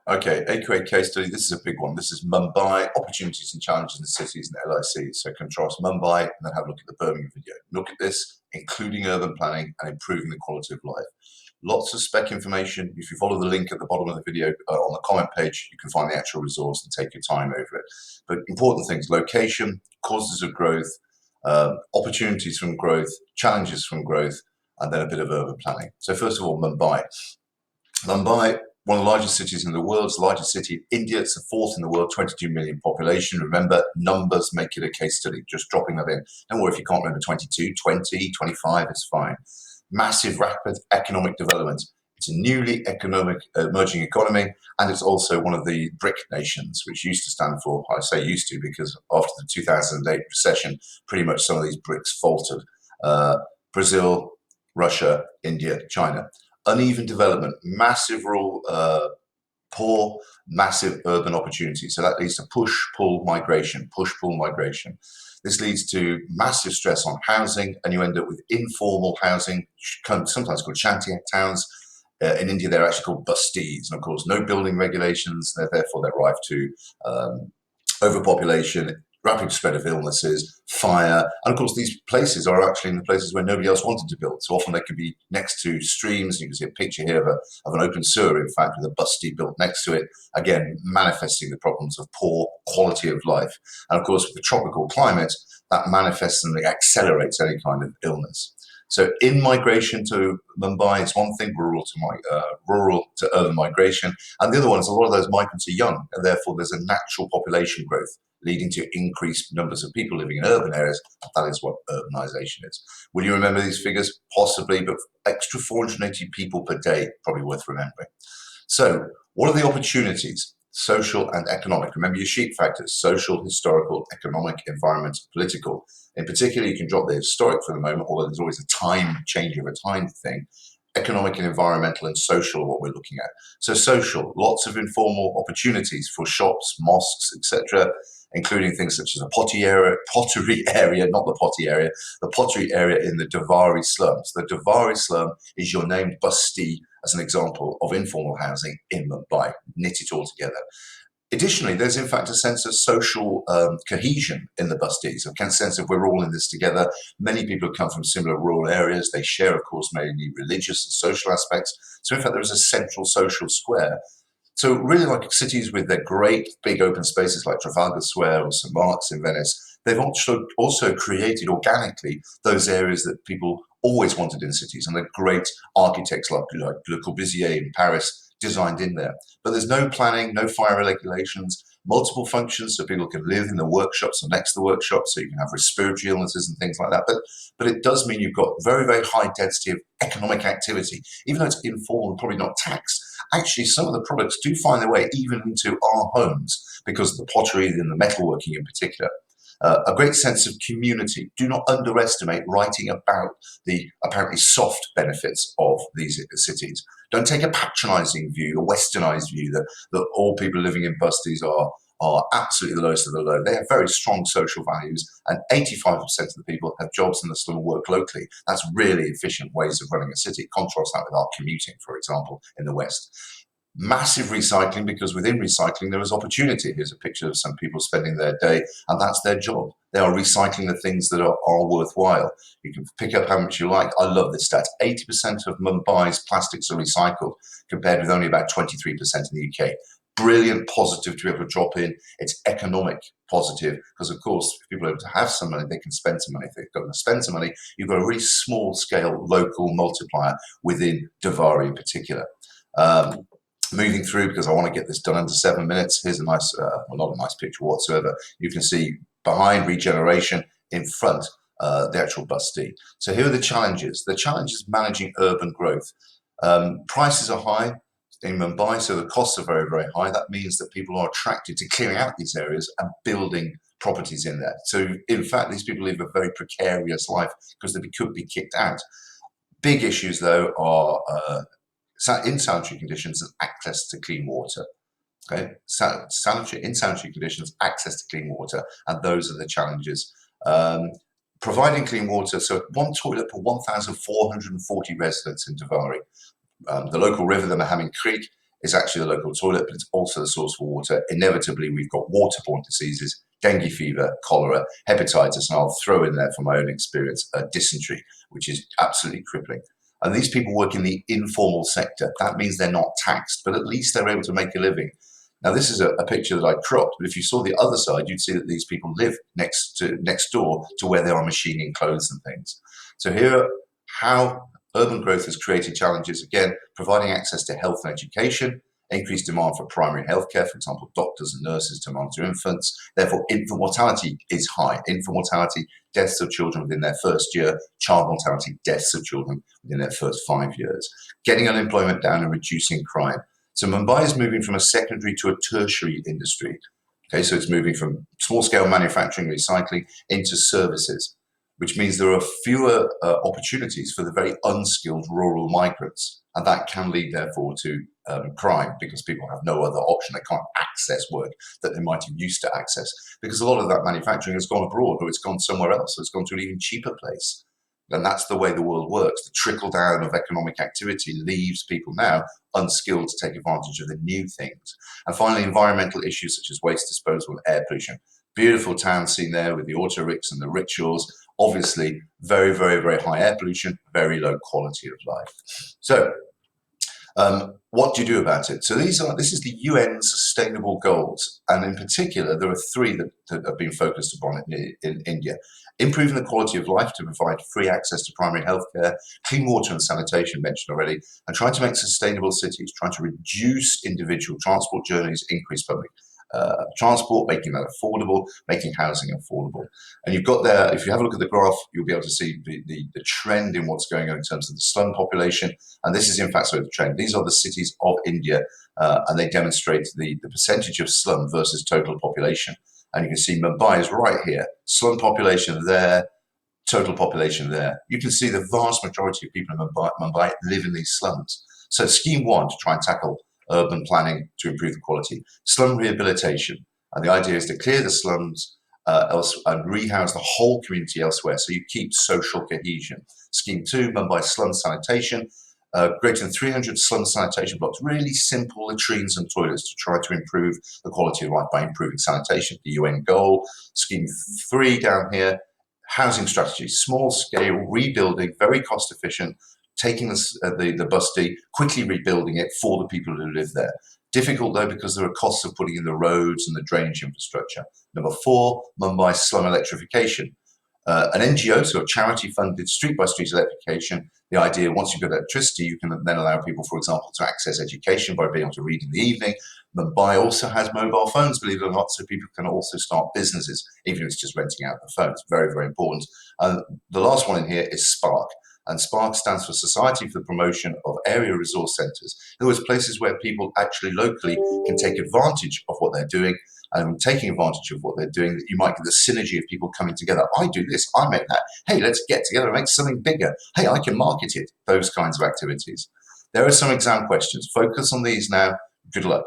Okay, AQA Case Study. This is a big one. This is Mumbai, opportunities and challenges in cities and LICs. So contrast Mumbai and then have a look at the Birmingham video. Look at this, including urban planning and improving the quality of life. Lots of spec information. If you follow the link at the bottom of the video on the comment page, you can find the actual resource and take your time over it. But important things: location, causes of growth, opportunities from growth, challenges from growth, and then a bit of urban planning. So first of all, Mumbai. Mumbai, one of the largest cities in the world, it's the largest city in India. It's the fourth in the world, 22 million population. Remember, numbers make it a case study, just dropping that in. Don't worry if you can't remember 22, 20, 25, it's fine. Massive, rapid economic development. It's a newly emerging economy, and it's also one of the BRIC nations, which used to stand for, I say used to, because after the 2008 recession, pretty much some of these BRICs faltered. Brazil, Russia, India, China. Uneven development, massive rural poor, massive urban opportunities. So that leads to push-pull migration, push-pull migration. This leads to massive stress on housing, and you end up with informal housing, sometimes called shanty towns. In India, they're actually called busties, and of course, no building regulations. Therefore, they're rife to overpopulation, rapid spread of illnesses, fire, and of course these places are actually in the places where nobody else wanted to build. So often they can be next to streams. You can see a picture here of an open sewer, in fact, with a busty built next to it, again manifesting the problems of poor quality of life. And of course with the tropical climate, that manifests and accelerates any kind of illness. So in migration to Mumbai, it's one thing, rural to urban migration, and the other one is a lot of those migrants are young, and therefore there's a natural population growth leading to increased numbers of people living in urban areas. That is what urbanization is. Will you remember these figures? Possibly, but extra 480 people per day, probably worth remembering. So what are the opportunities? Social and economic. Remember your sheep factors: social, historical, economic, environmental, political. In particular, you can drop the historic for the moment, although there's always a time change of a time thing. Economic and environmental and social are what we're looking at. So social, lots of informal opportunities for shops, mosques, etc., including things such as a pottery area, not the potty area, the pottery area in the Davari slums. The Davari slum is your named basti as an example of informal housing in Mumbai. Knit it all together. Additionally, there's in fact a sense of social cohesion in the busties, a sense of we're all in this together. Many people have come from similar rural areas. They share, of course, mainly religious and social aspects. So in fact, there is a central social square. So really like cities with their great big open spaces like Trafalgar Square or St. Mark's in Venice, they've also created organically those areas that people always wanted in cities, and they're great architects like Le Corbusier in Paris designed in there. But there's no planning, no fire regulations, multiple functions, so people can live in the workshops or next to the workshops, so you can have respiratory illnesses and things like that. But it does mean you've got very, very high density of economic activity. Even though it's informal and probably not taxed, actually some of the products do find their way even into our homes because of the pottery and the metalworking in particular. A great sense of community. Do not underestimate writing about the apparently soft benefits of these cities. Don't take a patronizing view, a westernized view that all people living in busties are absolutely the lowest of the low. They have very strong social values, and 85% of the people have jobs in the slum and work locally. That's really efficient ways of running a city. Contrast that with our commuting, for example, in the West. Massive recycling, because within recycling there is opportunity. Here's a picture of some people spending their day, and that's their job. They are recycling the things that are worthwhile. You can pick up how much you like. I love this stat. 80% of Mumbai's plastics are recycled, compared with only about 23% in the UK. Brilliant positive to be able to drop in. It's economic positive, because of course if people are able to have some money, they can spend some money. If they've got to spend some money, you've got a really small scale local multiplier within Davari in particular. Moving through, because I want to get this done under 7 minutes. Here's a nice, well, not a nice picture whatsoever. You can see behind regeneration, in front the actual bustee. So here are the challenges. The challenge is managing urban growth. Prices are high in Mumbai, so the costs are very, very high. That means that people are attracted to clearing out these areas and building properties in there. So in fact, these people live a very precarious life because they could be kicked out. Big issues though are in sanitary conditions and access to clean water. Okay, in sanitary conditions, access to clean water, and those are the challenges. Providing clean water, so one toilet per 1,440 residents in Davari. The local river, the Mahaming Creek, It's actually the local toilet, but it's also the source for water. Inevitably, we've got waterborne diseases, dengue fever, cholera, hepatitis, and I'll throw in there from my own experience, dysentery, which is absolutely crippling. And these people work in the informal sector. That means they're not taxed, but at least they're able to make a living. Now, this is a picture that I cropped, but if you saw the other side, you'd see that these people live next door to where they are machining clothes and things. So here are how urban growth has created challenges, again, providing access to health and education, increased demand for primary healthcare, for example, doctors and nurses to monitor infants. Therefore, infant mortality is high. Infant mortality, deaths of children within their first year, child mortality, deaths of children within their first 5 years. Getting unemployment down and reducing crime. So Mumbai is moving from a secondary to a tertiary industry. Okay, so it's moving from small-scale manufacturing, recycling into services, which means there are fewer opportunities for the very unskilled rural migrants. And that can lead, therefore, to crime because people have no other option. They can't access work that they might have used to access because a lot of that manufacturing has gone abroad or it's gone somewhere else. So it's gone to an even cheaper place. And that's the way the world works. The trickle down of economic activity leaves people now unskilled to take advantage of the new things. And finally, environmental issues such as waste disposal and air pollution. Beautiful town scene there with the auto rickshaws and the rickshaws. Obviously, very, very, very high air pollution, very low quality of life. So, what do you do about it? So this is the UN Sustainable Goals, and in particular, there are three that have been focused upon in India. Improving the quality of life to provide free access to primary healthcare, clean water and sanitation mentioned already, and trying to make sustainable cities, trying to reduce individual transport journeys, increase public transport, making that affordable, making housing affordable. And you've got there, if you have a look at the graph, you'll be able to see the trend in what's going on in terms of the slum population. And this is in fact the trend. These are the cities of India, and they demonstrate the percentage of slum versus total population. And you can see Mumbai is right here, slum population there, total population there. You can see the vast majority of people in Mumbai live in these slums. So scheme one to try and tackle urban planning to improve the quality. Slum rehabilitation. And the idea is to clear the slums and rehouse the whole community elsewhere so you keep social cohesion. Scheme two, Mumbai slum sanitation. Greater than 300 slum sanitation blocks, really simple latrines and toilets to try to improve the quality of life by improving sanitation, the UN goal. Scheme three down here, housing strategies, small scale rebuilding, very cost efficient, taking the bustee, quickly rebuilding it for the people who live there. Difficult though because there are costs of putting in the roads and the drainage infrastructure. Number four, Mumbai slum electrification. An NGO, so a charity-funded street-by-street electrification. The idea, once you've got electricity, you can then allow people, for example, to access education by being able to read in the evening. Mumbai also has mobile phones, believe it or not, so people can also start businesses, even if it's just renting out the phone. It's very, very important. The last one in here is Spark. And Spark stands for Society for the Promotion of Area Resource Centres. In other words, places where people actually locally can take advantage of what they're doing. And taking advantage of what they're doing, that you might get the synergy of people coming together. I do this, I make that. Hey, let's get together and make something bigger. Hey, I can market it. Those kinds of activities. There are some exam questions. Focus on these now. Good luck.